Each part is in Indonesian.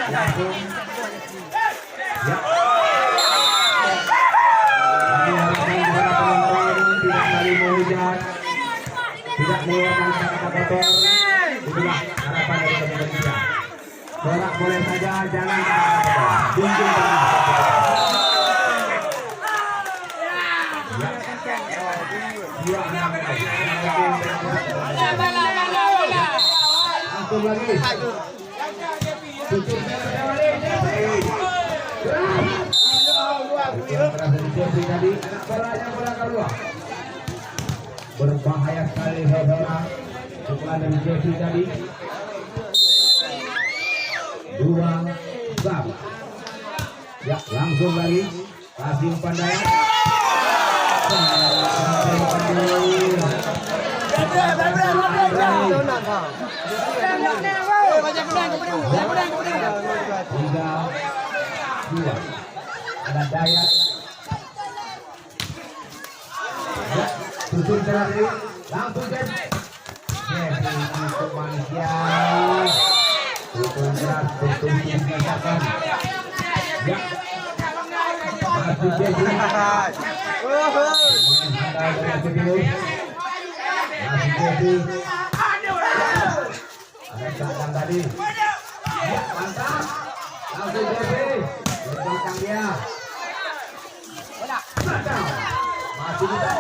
langsung ya tidak saling menghujat, tidak mengeluarkan kata-kata kotor. Itulah harapan dari Indonesia. Borak boleh saja, jangan junjung langsung lagi. Tadi bola keluar. Berbahaya sekali saudara. Pukulan dari Jeffy tadi. 2 gol. Ya, langsung lagi. Kasih umpan daya. Ada Dayat. Ya, susun terakhir. Langsung Jeffy. Untuk manusia. Itu berat, betul dikatakan. Ya. Masih Jeffy. Ada belakang tadi. Ya, mantap. Langsung Jeffy. Belakang dia. Masih kita.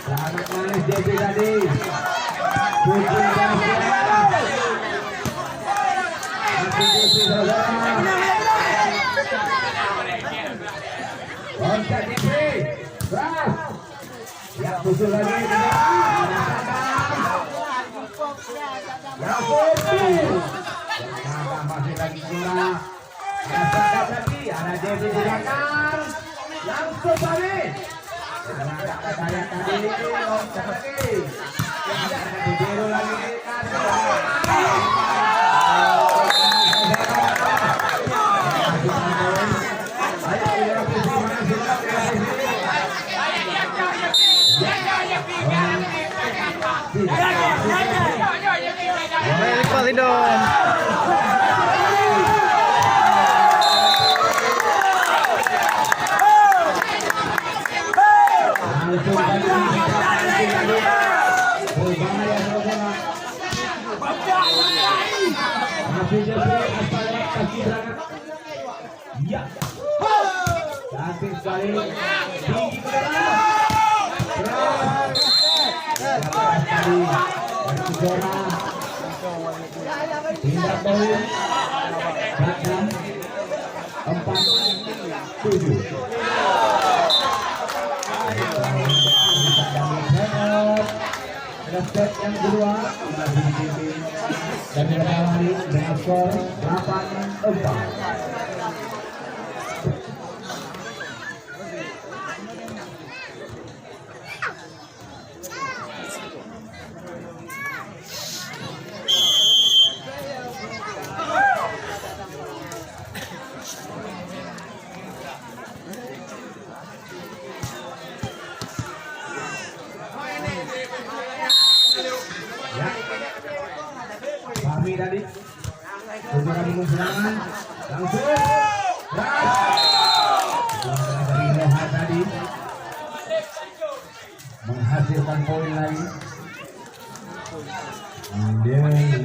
Sangat manis Jeffy tadi. Loncat Jeffy. Keras. Ya, susul lagi. Masih lagi pula. Ada lagi, ada Jeffy di belakang. Langsung balik. Saya tadi loncat lagi. Ada Bujero lagi. Nikmatin dong. Ya, cantik sekali. Tindak poin 4-7. Set yang kedua dan diawali dengan skor 8-4. Kami tadi beberapa bingung serangan langsung dari Noha tadi menghasilkan poin lagi. Dia 5-8.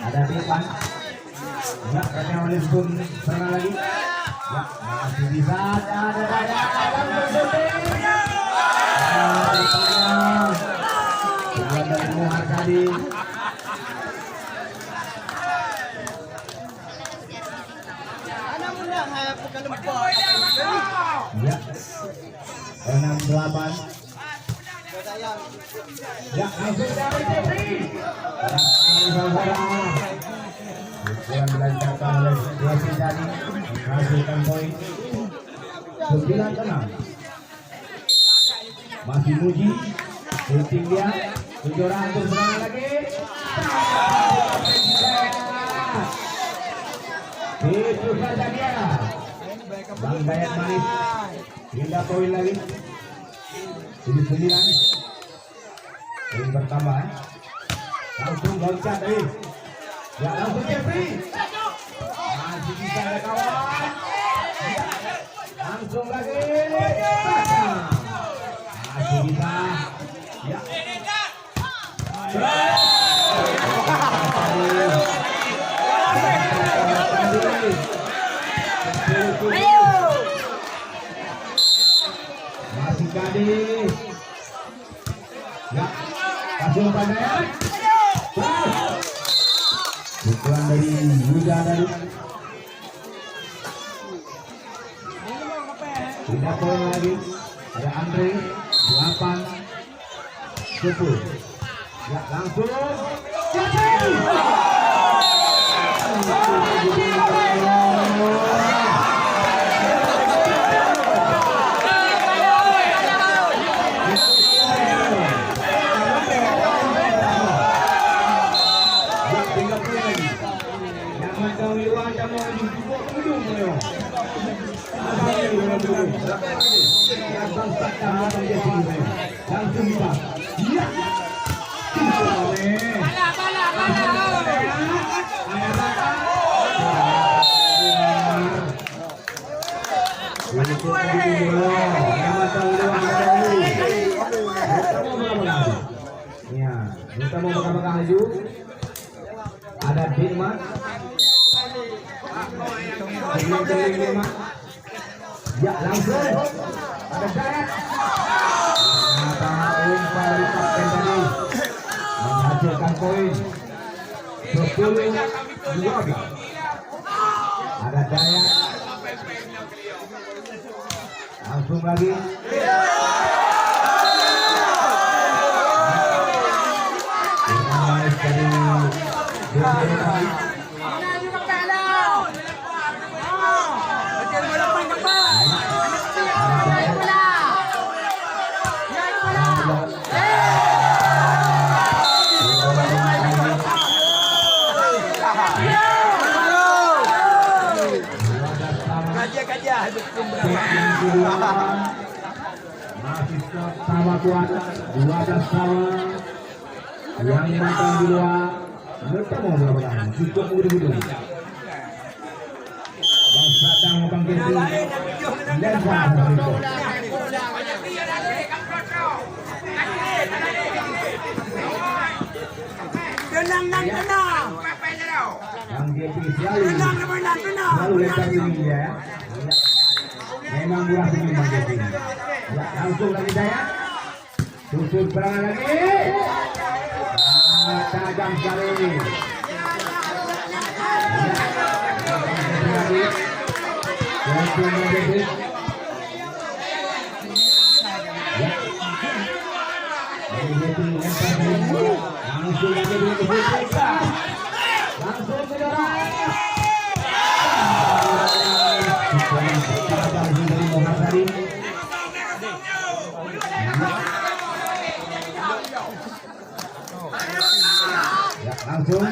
Ada di depan. Ya, kayaknya oleh pun serangan lagi. Ya, masih bisa dari Noha tadi. Ya, 6-8. Ya, langsung dari Jeffy. Yang dilancarkan oleh Jeffy tadi menghasilkan poin 9-6. Masih Muji, shooting dia, Kejora untuk serangan lagi. Itu saja dia. Bang Dayat manis, hingga poin lagi. 79. Poin bertambah. Langsung loncat tadi. Ya langsung Jeffrey. Masih bisa ada kawan. Langsung lagi. Masih bisa. Ya. Masih Gadis. Ya. Kasih umpan Dayat. Pukulan dari Yuda tadi. Tidak poin lagi. Ada Andre 8 10. Ya langsung. Kita mau bakal maju. Ada Dima. Ya langsung ada Dayat. Umpan dari kapten tadi menghasilkan poin 10-12. Ada Dayat. Langsung lagi. Masih sama kuat 12 sama yang matang di luar bertemu melakukan cukup mudah-mudah. Bang Sadang Bang Gesi dan Bang Riko. Tenang. Bang Gesi selalu letak ini ya. Memang buah senyum Bang Gesi. Ya, langsung lagi Dayat. Susun serangan lagi. Tajam sekali. Langsung lagi. Langsung lagi. Langsung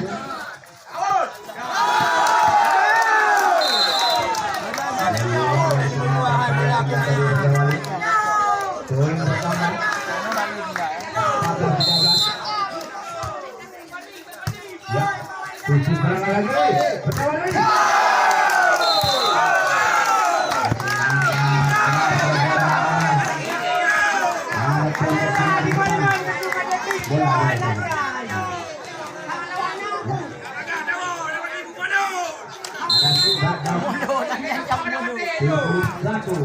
langsung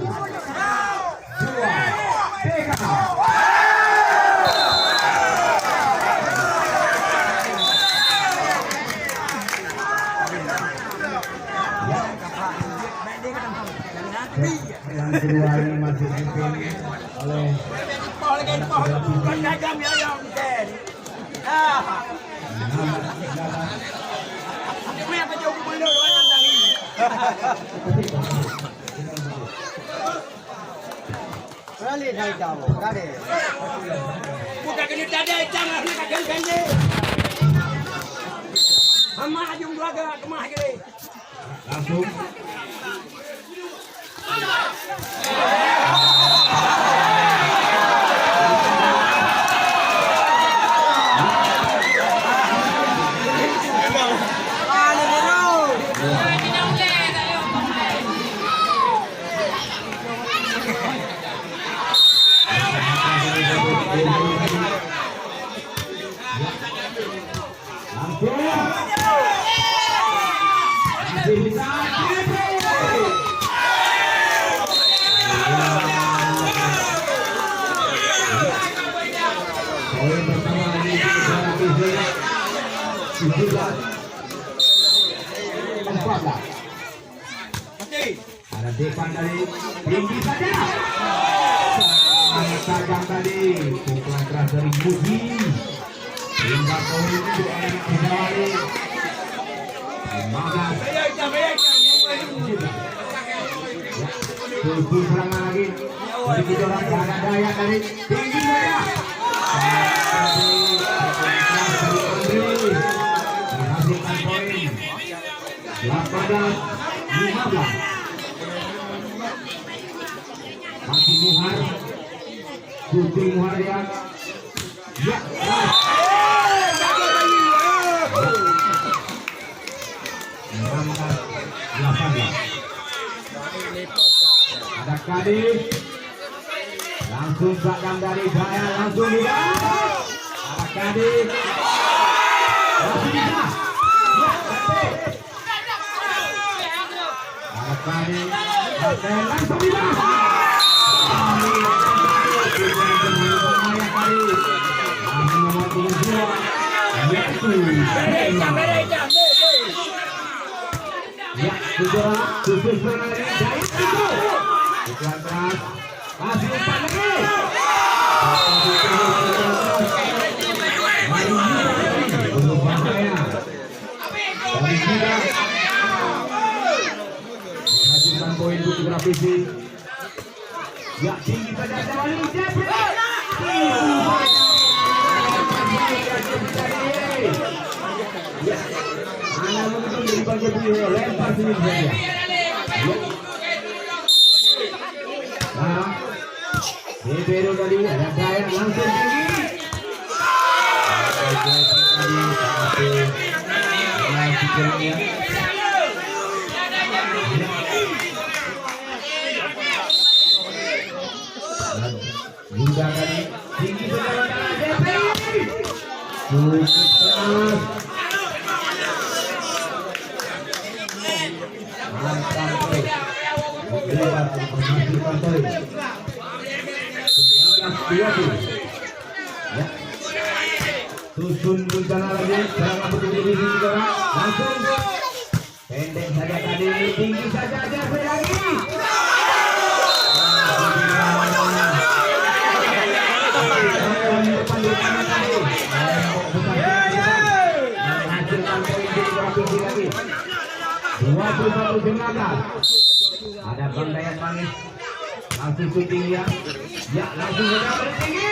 yang kedua ini masih dipimpin oleh Kali dah jauh, kali. Bukan kena tadi jangan nak geng-geng. Hama ajung dua kemah kiri. Langsung. Ada depan dari tinggi saja. Sangat tajam tadi. Pukulan keras dari Budi. Hingga poin untuk anak Bidawari. Magas. Tujuh serangan lagi. Dari Bidawari ada daya dari tinggi saja. Menghasilkan poin 18-15. Masih Muhar, Putri Muhar dia. Ya, ada Kadif. Langsung sadam dari Jaya, langsung dia. Ada Kadif. Masih bisa. Ada Kadif. Langsung dia. Menghasilkan poin untuk grafisi. Ya, tinggi pada Jawali Jepri. Ya, anak mungkin dari bagian beliau lempar sini saja. Nah, Bebero tadi ada gaya langsung tinggi. Juga tadi tinggi sekali Jepri. Susun bencana lagi, serangan berdiri di negara, langsung pendek saja tadi, tinggi saja Jeffrey lagi. Ada Bandaian Manis, langsung syuting dia, ya langsung sudah bertinggi.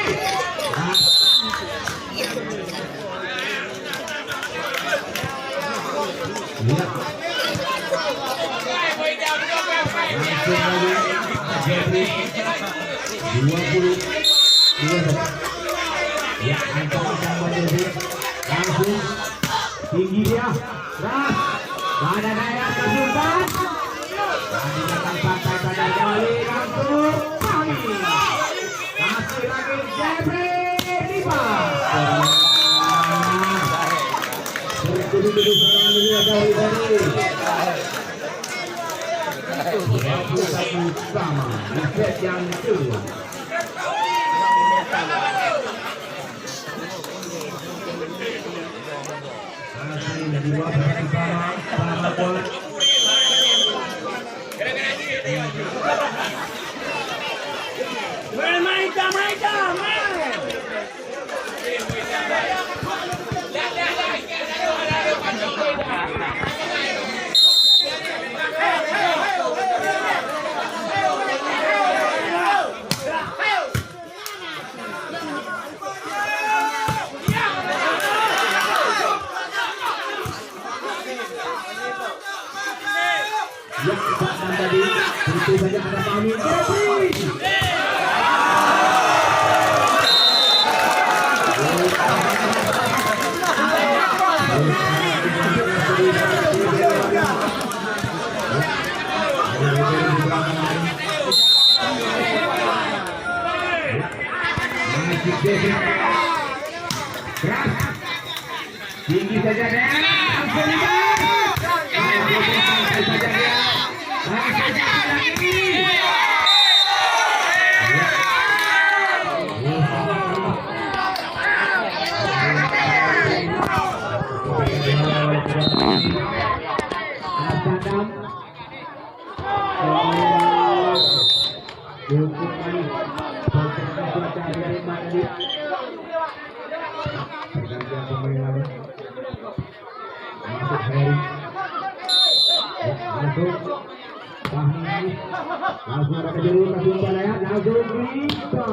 Ya. Langsung lagi, Jeffrey 20. Ya, ancaman Jeffrey, langsung tinggi dia, keras, ada daya terjunkan. Di belakang pantai pada Jali langsung Mami. Kasih lagi Jeffrey Dipa. Bertubi-tubi serangan ini ada Jali. 21 sama di set yang kedua. Masih dua sama bola. Itu saja ada Fahmi. Tinggi saja dia. Langsung saja dia. Langsung ada kejuruan kasih umpan ya, langsung bisa.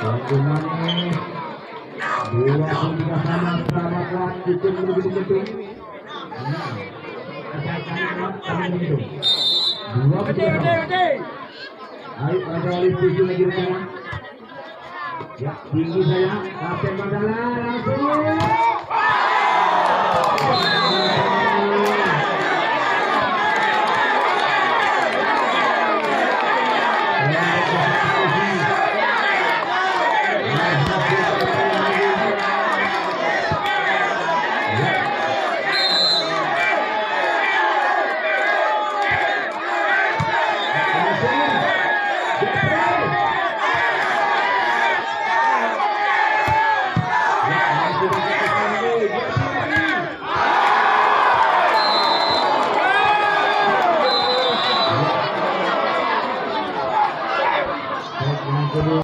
Bagaimana? Dua pun juga sama kuat, itu begitu betul. Dua betul. Ayo ada oleh tujuh lagi rencana. Ya tinggi saya, Kapten Mandala langsung.